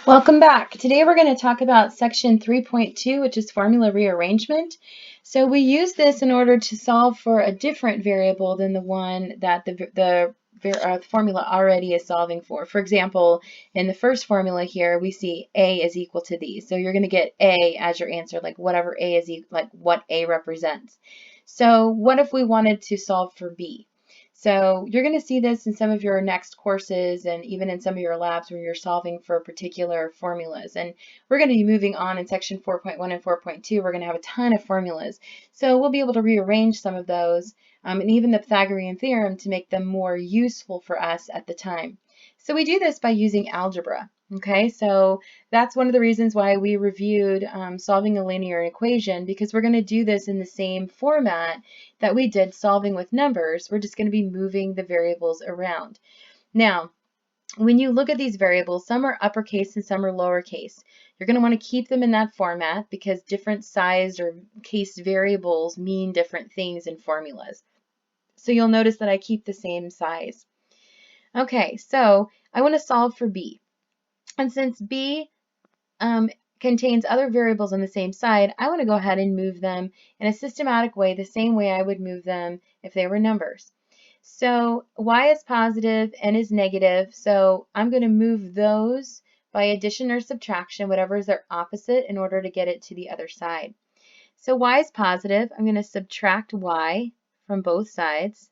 Welcome back. Today we're going to talk about section 3.2, which is formula rearrangement. So we use this in order to solve for a different variable than the one that the formula already is solving for. For example, in the first formula here, we see A is equal to these. So you're going to get A as your answer, like whatever A is, like what A represents. So what if we wanted to solve for B? So you're going to see this in some of your next courses and even in some of your labs where you're solving for particular formulas. And we're going to be moving on in section 4.1 and 4.2. We're going to have a ton of formulas. So we'll be able to rearrange some of those and even the Pythagorean theorem to make them more useful for us at the time. So we do this by using algebra. Okay, so that's one of the reasons why we reviewed solving a linear equation, because we're going to do this in the same format that we did solving with numbers. We're just going to be moving the variables around. Now, when you look at these variables, some are uppercase and some are lowercase. You're going to want to keep them in that format because different sized or case variables mean different things in formulas. So you'll notice that I keep the same size. Okay, so I want to solve for B. And since B contains other variables on the same side, I want to go ahead and move them in a systematic way, the same way I would move them if they were numbers. So y is positive, n is negative, so I'm going to move those by addition or subtraction, whatever is their opposite, in order to get it to the other side. So y is positive, I'm going to subtract y from both sides.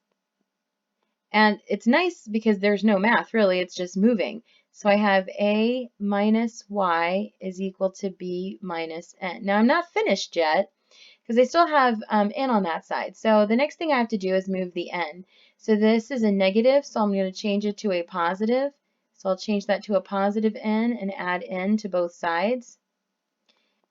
And it's nice because there's no math, really, it's just moving. So I have a minus y is equal to b minus n. Now I'm not finished yet because I still have n on that side. So the next thing I have to do is move the n. So this is a negative, so I'm going to change it to a positive. So I'll change that to a positive n and add n to both sides.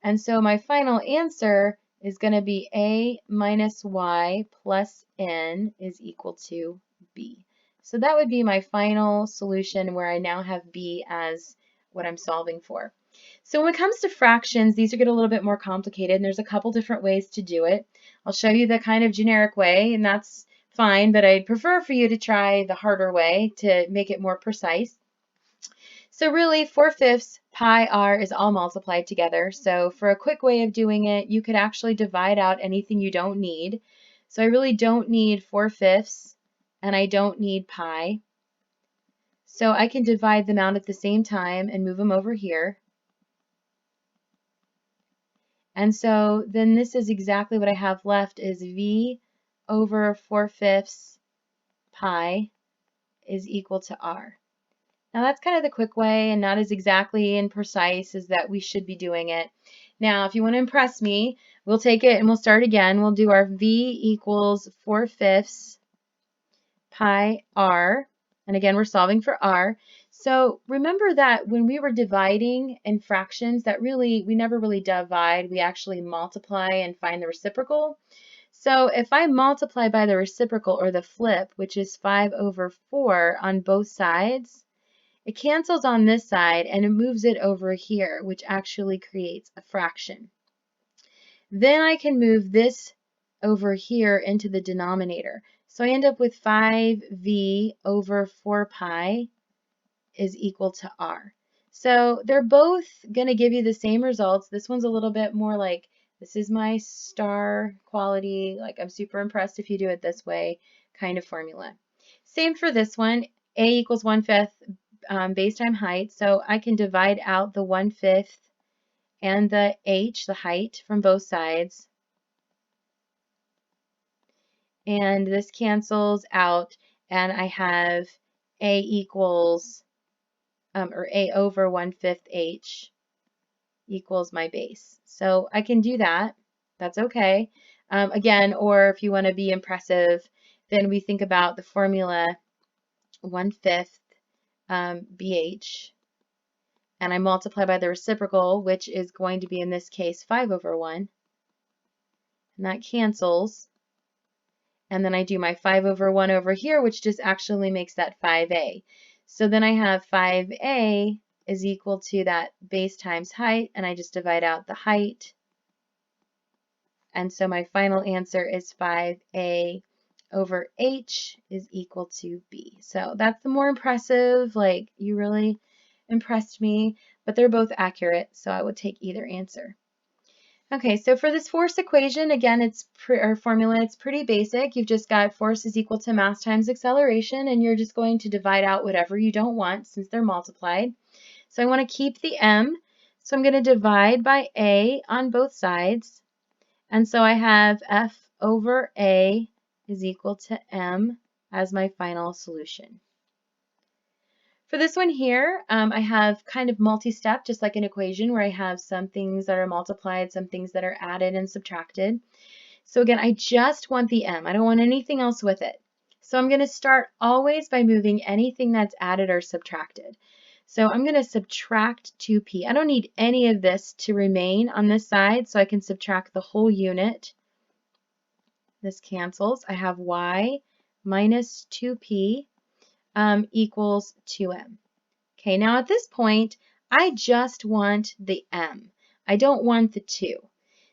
And so my final answer is going to be a minus y plus n is equal to b. So that would be my final solution where I now have b as what I'm solving for. So when it comes to fractions, these are get a little bit more complicated, and there's a couple different ways to do it. I'll show you the kind of generic way, and that's fine, but I'd prefer for you to try the harder way to make it more precise. So really, 4/5 pi r is all multiplied together. So for a quick way of doing it, you could actually divide out anything you don't need. So I really don't need 4/5, and I don't need pi. So I can divide them out at the same time and move them over here. And so then this is exactly what I have left is v over 4/5 pi is equal to r. Now that's kind of the quick way and not as exactly and precise as that we should be doing it. Now if you want to impress me, we'll take it and we'll start again. We'll do our v equals 4/5 pi r. And again, we're solving for r. So remember that when we were dividing in fractions, that really, we never really divide. We actually multiply and find the reciprocal. So if I multiply by the reciprocal or the flip, which is 5/4 on both sides, it cancels on this side and it moves it over here, which actually creates a fraction. Then I can move this over here into the denominator. So I end up with 5v over 4 pi is equal to r. So they're both going to give you the same results. This one's a little bit more like, this is my star quality, like I'm super impressed if you do it this way kind of formula. Same for this one, a equals 1/5 base times height. So I can divide out the 1/5 and the h, the height, from both sides. And this cancels out, and I have a equals, or a over 1/5 h equals my base. So I can do that. That's okay. Again, or if you want to be impressive, then we think about the formula 1/5 bh, and I multiply by the reciprocal, which is going to be in this case 5/1, and that cancels. And then I do my 5/1 over here, which just actually makes that 5a. So then I have 5a is equal to that base times height, and I just divide out the height. And so my final answer is 5a over h is equal to b. So that's the more impressive, like you really impressed me. but they're both accurate, so I would take either answer. Okay, so for this force equation, again, or formula, it's pretty basic. You've just got force is equal to mass times acceleration, and you're just going to divide out whatever you don't want since they're multiplied. So I want to keep the m, so I'm going to divide by a on both sides. And so I have F over A is equal to m as my final solution. For this one here, I have kind of multi-step, just like an equation where I have some things that are multiplied, some things that are added and subtracted. So again, I just want the m. I don't want anything else with it. So I'm going to start always by moving anything that's added or subtracted. So I'm going to subtract 2p. I don't need any of this to remain on this side, so I can subtract the whole unit. This cancels. I have y minus 2p equals 2m. Okay, now at this point, I just want the m. I don't want the 2.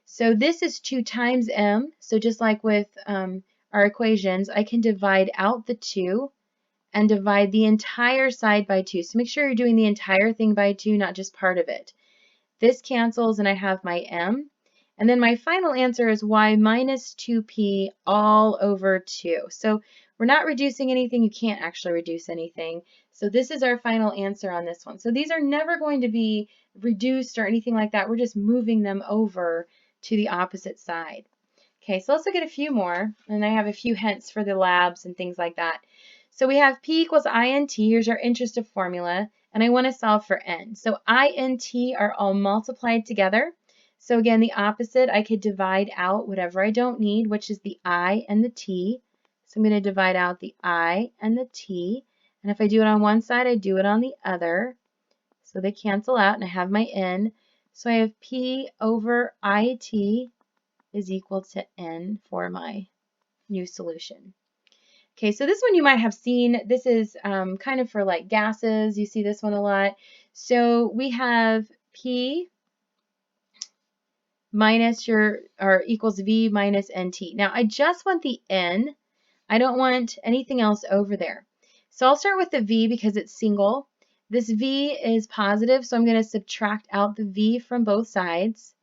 So this is 2 times m. So just like with our equations, I can divide out the 2 and divide the entire side by 2. So make sure you're doing the entire thing by 2, not just part of it. This cancels and I have my m. And then my final answer is y minus 2p all over 2. So we're not reducing anything. You can't actually reduce anything. So this is our final answer on this one. So these are never going to be reduced or anything like that. We're just moving them over to the opposite side. Okay, so let's look at a few more. And I have a few hints for the labs and things like that. So we have P equals INT. Here's our interest formula. And I want to solve for N. So I and T are all multiplied together. So again, the opposite, I could divide out whatever I don't need, which is the I and the T. So I'm going to divide out the I and the T. And if I do it on one side, I do it on the other. So they cancel out and I have my N. So I have P over IT is equal to N for my new solution. Okay, so this one you might have seen. This is kind of for like gases. You see this one a lot. So we have P minus or equals V minus NT. Now I just want the N. I don't want anything else over there. So I'll start with the V because it's single. This V is positive, so I'm going to subtract out the V from both sides.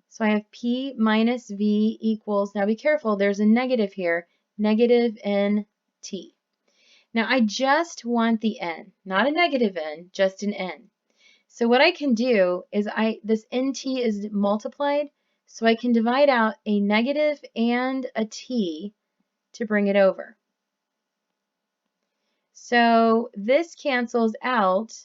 So I have P minus V equals, now be careful, there's a negative here, negative NT. Now I just want the N, not a negative N, just an N. So what I can do is this NT is multiplied, so I can divide out a negative and a T to bring it over. So this cancels out,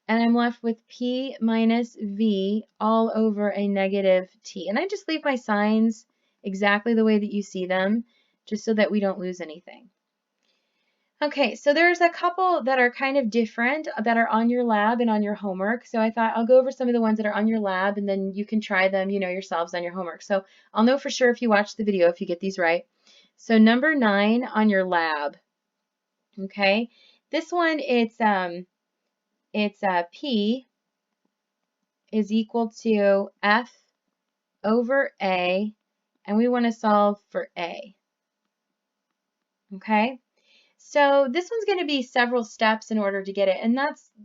and I'm left with P minus V all over a negative T. And I just leave my signs exactly the way that you see them, just so that we don't lose anything. Okay, so there's a couple that are kind of different that are on your lab and on your homework. So I thought I'll go over some of the ones that are on your lab, and then you can try them, yourselves on your homework. So I'll know for sure if you watch the video if you get these right. So number 9 on your lab. Okay, this one it's P is equal to F over A, and we want to solve for A. Okay, so this one's going to be several steps in order to get it, and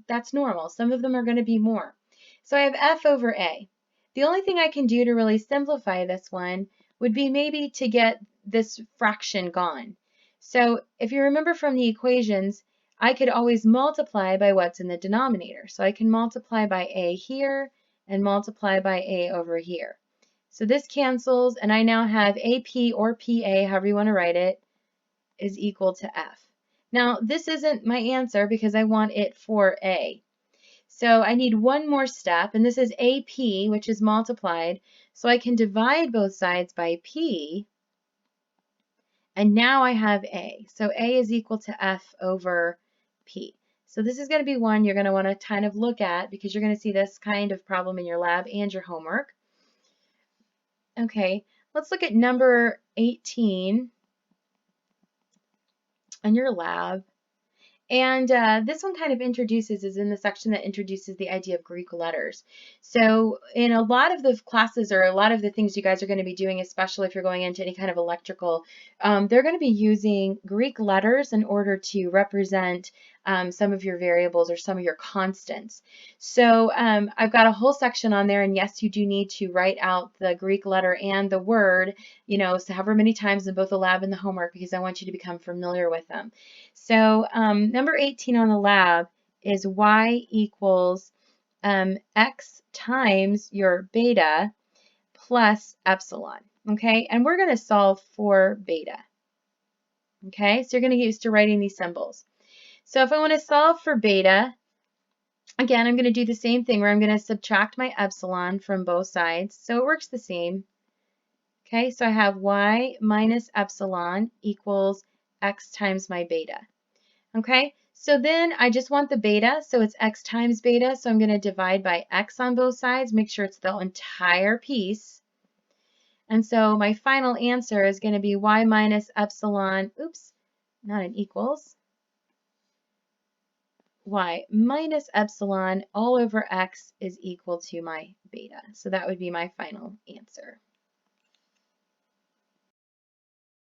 that's normal. Some of them are going to be more. So I have F over A. The only thing I can do to really simplify this one would be maybe to get this fraction gone. So if you remember from the equations, I could always multiply by what's in the denominator. So I can multiply by A here and multiply by A over here. So this cancels, and I now have AP or PA, however you want to write it, is equal to F. Now, this isn't my answer because I want it for A. So I need one more step, and this is AP, which is multiplied. So I can divide both sides by P, and now I have A. So A is equal to F over P. So this is going to be one you're going to want to kind of look at because you're going to see this kind of problem in your lab and your homework. Okay, let's look at number 18 in your lab. And this one kind of is in the section that introduces the idea of Greek letters. So in a lot of the classes or a lot of the things you guys are going to be doing, especially if you're going into any kind of electrical, they're going to be using Greek letters in order to represent some of your variables or some of your constants. So I've got a whole section on there, and yes, you do need to write out the Greek letter and the word, so however many times in both the lab and the homework, because I want you to become familiar with them. So number 18 on the lab is y equals x times your beta plus epsilon, okay? And we're going to solve for beta, okay? So you're going to get used to writing these symbols. So if I want to solve for beta, again, I'm going to do the same thing where I'm going to subtract my epsilon from both sides. So it works the same. Okay, so I have y minus epsilon equals x times my beta. Okay, so then I just want the beta, so it's x times beta. So I'm going to divide by x on both sides, make sure it's the entire piece. And so my final answer is going to be y minus epsilon, oops, not an equals, y minus epsilon all over x is equal to my beta. So that would be my final answer.